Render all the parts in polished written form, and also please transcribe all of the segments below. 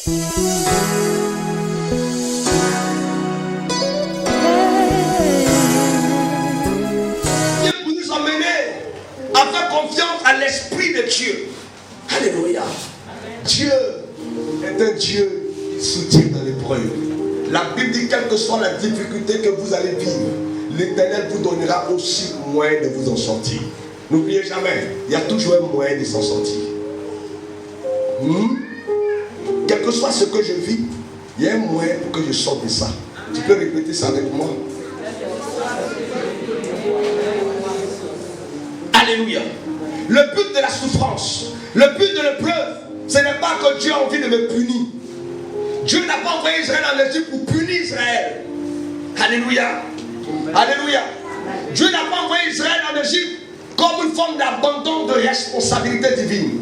Pour nous emmener à faire confiance à l'Esprit de Dieu. Alléluia. Dieu est un Dieu qui soutient dans l'épreuve. La Bible dit, quelle que soit la difficulté que vous allez vivre, l'Éternel vous donnera aussi moyen de vous en sortir. N'oubliez jamais, il y a toujours un moyen de s'en sortir. Quel que soit ce que je vis, il y a un moyen pour que je sorte de ça. Tu peux répéter ça avec moi? Alléluia. Le but de la souffrance, le but de l'épreuve, ce n'est pas que Dieu a envie de me punir. Dieu n'a pas envoyé Israël en Égypte pour punir Israël. Alléluia. Alléluia. Dieu n'a pas envoyé Israël en Égypte comme une forme d'abandon de responsabilité divine.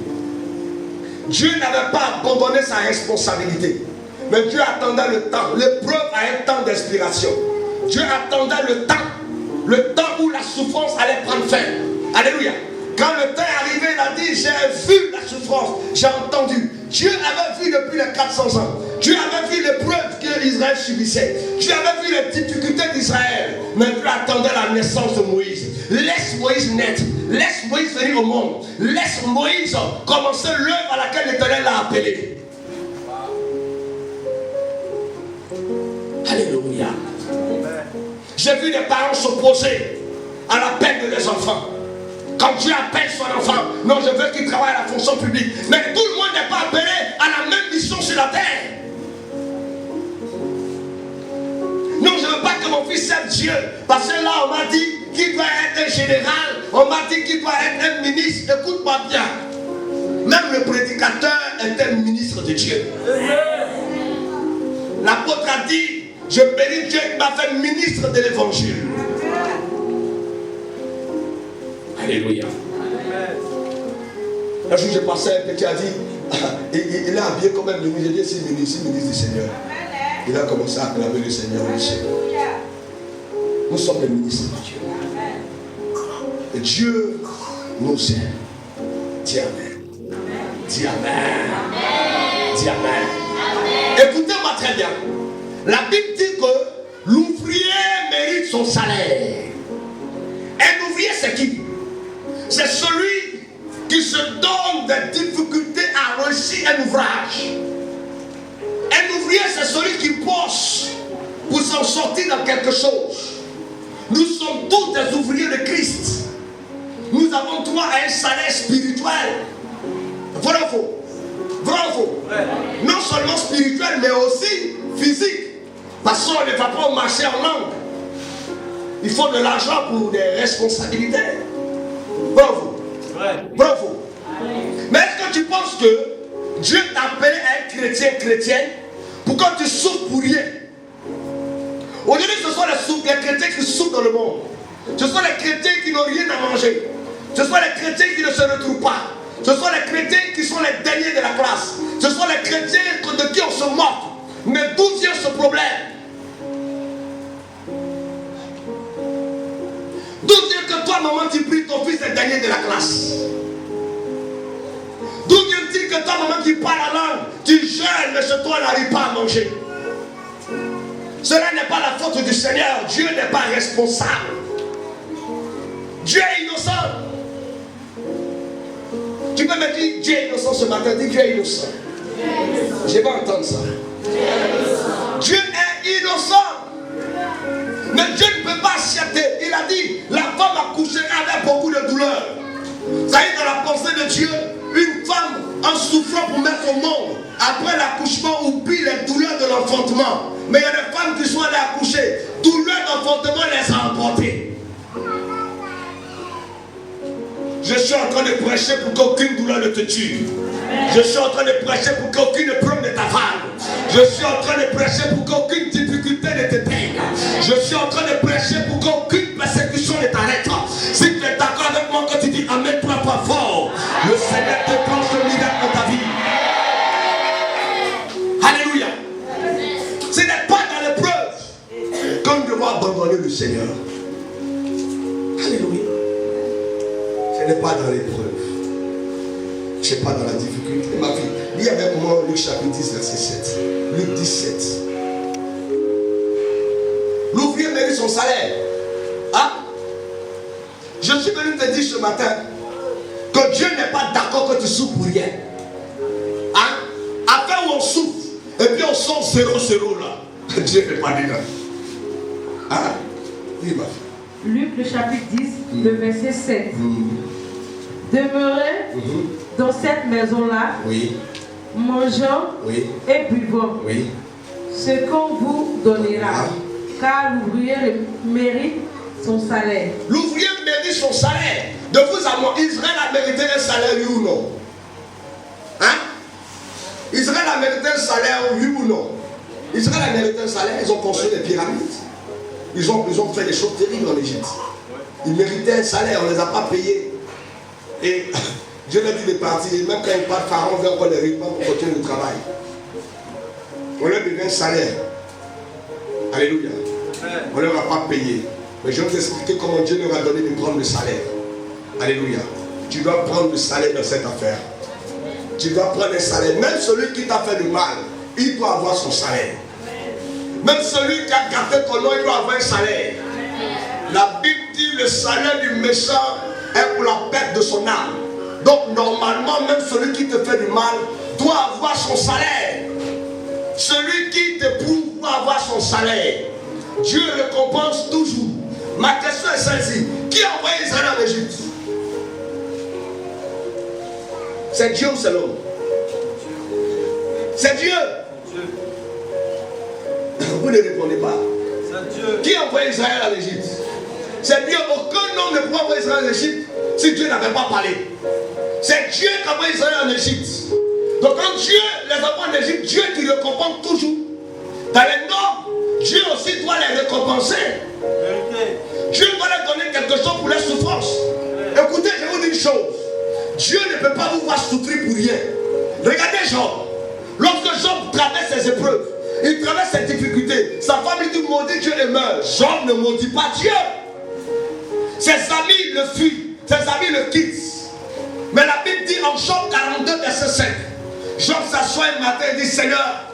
Dieu n'avait pas abandonné sa responsabilité. Mais Dieu attendait le temps. L'épreuve a un temps d'inspiration. Dieu attendait le temps où la souffrance allait prendre fin. Alléluia. Quand le temps est arrivé, il a dit, j'ai vu la souffrance, j'ai entendu. Dieu avait vu depuis les 400 ans. Dieu avait vu l'épreuve qu'Israël subissait. Dieu avait vu les difficultés d'Israël. Mais Dieu attendait la naissance de Moïse. Laisse Moïse naître. Laisse Moïse venir au monde. Laisse Moïse commencer l'œuvre à laquelle l'Éternel l'a appelé. Alléluia. J'ai vu des parents s'opposer à l'appel de leurs enfants. Quand Dieu appelle son enfant, non, je veux qu'il travaille à la fonction publique. Mais tout le monde n'est pas appelé à la même mission sur la terre. Non, je ne veux pas que mon fils serve Dieu. Parce que là, on m'a dit qu'il doit être un général. On m'a dit qu'il doit être un ministre. Écoute-moi bien. Même le prédicateur est un ministre de Dieu. L'apôtre a dit, je bénis Dieu qui m'a fait ministre de l'évangile. Alléluia. Un jour, j'ai passé un petit qui a dit, il est habillé comme un ministre. J'ai dit, c'est ministre du Seigneur. Il a commencé à acclamer le Seigneur aussi. Nous sommes les ministres de Dieu. Et Dieu nous aime. Dis Amen. Dis Amen. Dis Amen. Écoutez-moi très bien. La Bible dit que l'ouvrier mérite son salaire. Un ouvrier, c'est qui? C'est celui qui se donne des difficultés à réussir un ouvrage. Un ouvrier, c'est celui qui bosse pour s'en sortir dans quelque chose. Nous sommes tous des ouvriers de Christ. Nous avons droit à un salaire spirituel. Vrai ou faux? Vrai ou faux? Non seulement spirituel, mais aussi physique. Parce qu'on ne va pas marcher en langue. Il faut de l'argent pour des responsabilités. Bravo. Bravo. Mais est-ce que tu penses que Dieu t'a appelé à être chrétienne pour que tu souffres pour rien? Aujourd'hui, ce sont les chrétiens qui souffrent dans le monde. Ce sont les chrétiens qui n'ont rien à manger. Ce sont les chrétiens qui ne se retrouvent pas. Ce sont les chrétiens qui sont les derniers de la classe. Ce sont les chrétiens de qui on se moque. Mais d'où vient ce problème? D'où vient que toi, maman, tu pries ton fils est le dernier de la classe? D'où vient-il que toi, maman, qui parle la langue, tu jeûnes, mais chez toi, n'arrive pas à manger? Cela n'est pas la faute du Seigneur. Dieu n'est pas responsable. Dieu est innocent. Tu peux me dire Dieu est innocent ce matin? Dis Dieu est innocent. Je vais entendre ça. Dieu est innocent. Mais Dieu ne peut pas accepter. Il a dit, la femme accouchera avec beaucoup de douleur. Ça y est, dans la pensée de Dieu, une femme en souffrant pour mettre au monde, après l'accouchement, oublie les douleurs de l'enfantement. Mais il y a des femmes qui sont allées accoucher. Douleurs d'enfantement les a emportées. Je suis en train de prêcher pour qu'aucune douleur ne te tue. Je suis en train de prêcher pour qu'aucune épreuve ne t'avale. Je suis en train de prêcher pour qu'aucune difficulté ne te teigne. Je suis en train de prêcher pour qu'aucune persécution ne t'arrête. Si tu es d'accord avec moi quand tu dis Amen, toi pas fort, le Seigneur te planche le miracle dans ta vie. Alléluia. Ce n'est pas dans l'épreuve qu'on doit abandonner le Seigneur. Alléluia. Ce n'est pas dans l'épreuve. Ce n'est pas dans la difficulté. Ma fille, lis avec moi le Luc chapitre 10, verset 7. Luc 17. L'ouvrier mérite son salaire. Hein? Je suis venu te dire ce matin que Dieu n'est pas d'accord que tu souffres pour rien. Hein? Après où on souffre, et puis on sort 0-0 là. Dieu n'est pas dedans. Hein? Oui, ma fille. Luc le chapitre 10, le verset 7. Demeurez dans cette maison-là, oui, mangeant oui, et buvant oui, ce qu'on vous donnera, car l'ouvrier mérite son salaire. L'ouvrier mérite son salaire. De vous à moi, Israël a mérité un salaire, oui ou non? Hein? Israël a mérité un salaire, oui ou non? Israël a mérité un salaire, ils ont construit des pyramides. Ils ont fait des choses terribles en Égypte. Ils méritaient un salaire, on ne les a pas payés. Et Dieu leur dit de partir, même quand ils partent, Pharaon veut encore les rythmes pour continuer le travail. On leur donne un salaire. Alléluia. On ne leur a pas payé. Mais je vais vous expliquer comment Dieu leur a donné de prendre le salaire. Alléluia. Tu dois prendre le salaire dans cette affaire. Tu dois prendre le salaire. Même celui qui t'a fait du mal, il doit avoir son salaire. Même celui qui a gardé ton nom, il doit avoir un salaire. La Bible dit le salaire du méchant est pour la perte de son âme. Donc normalement, même celui qui te fait du mal doit avoir son salaire. Celui qui te prouve doit avoir son salaire. Dieu récompense toujours. Ma question est celle-ci. Qui a envoyé Israël en Égypte? C'est Dieu ou c'est l'homme? C'est Dieu. Vous ne répondez pas. Dieu. Qui a envoyé Israël en Égypte? C'est Dieu. Aucun homme ne peut envoyer Israël en Égypte si Dieu n'avait pas parlé. C'est Dieu qui a envoyé Israël en Égypte. Donc quand Dieu les envoie en Égypte, Dieu qui récompense toujours. Dans les normes, Dieu aussi doit les récompenser. Dieu doit leur donner quelque chose pour leur souffrance. Écoutez, je vous dis une chose. Dieu ne peut pas vous voir souffrir pour rien. Regardez Job. Lorsque Job traverse ses épreuves, il traverse ses difficultés, sa famille dit maudit Dieu et meurt. Job ne maudit pas Dieu. Ses amis le fuient, ses amis le quittent. Mais la Bible dit en Job 42, verset 5, Job s'assoit un matin et dit Seigneur,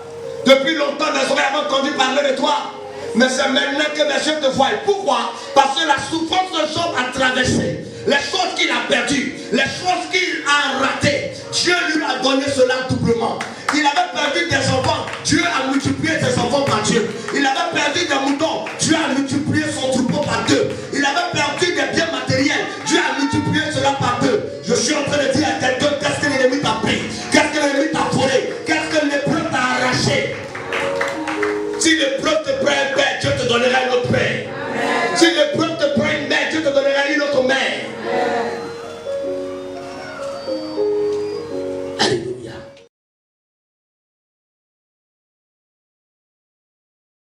depuis longtemps mes oreilles ont entendu parler de toi, mais c'est maintenant que mes yeux te voient. Pourquoi? Parce que la souffrance de Job a traversé, les choses qu'il a perdues, les choses qu'il a ratées, Dieu lui a donné cela doublement. Il avait perdu des enfants, Dieu a multiplié ses enfants par Dieu. Il avait perdu des moutons, Dieu a multiplié son troupeau par deux. Il avait perdu des biens matériels, Dieu a multiplié cela par deux. Je suis en train de dire à quelqu'un, qu'est-ce que l'ennemi t'a pris? Qu'est-ce que l'ennemi t'a volé? Qu'est-ce que l'épreuve t'a arraché? Si l'épreuve te prend un père, Dieu te donnera un autre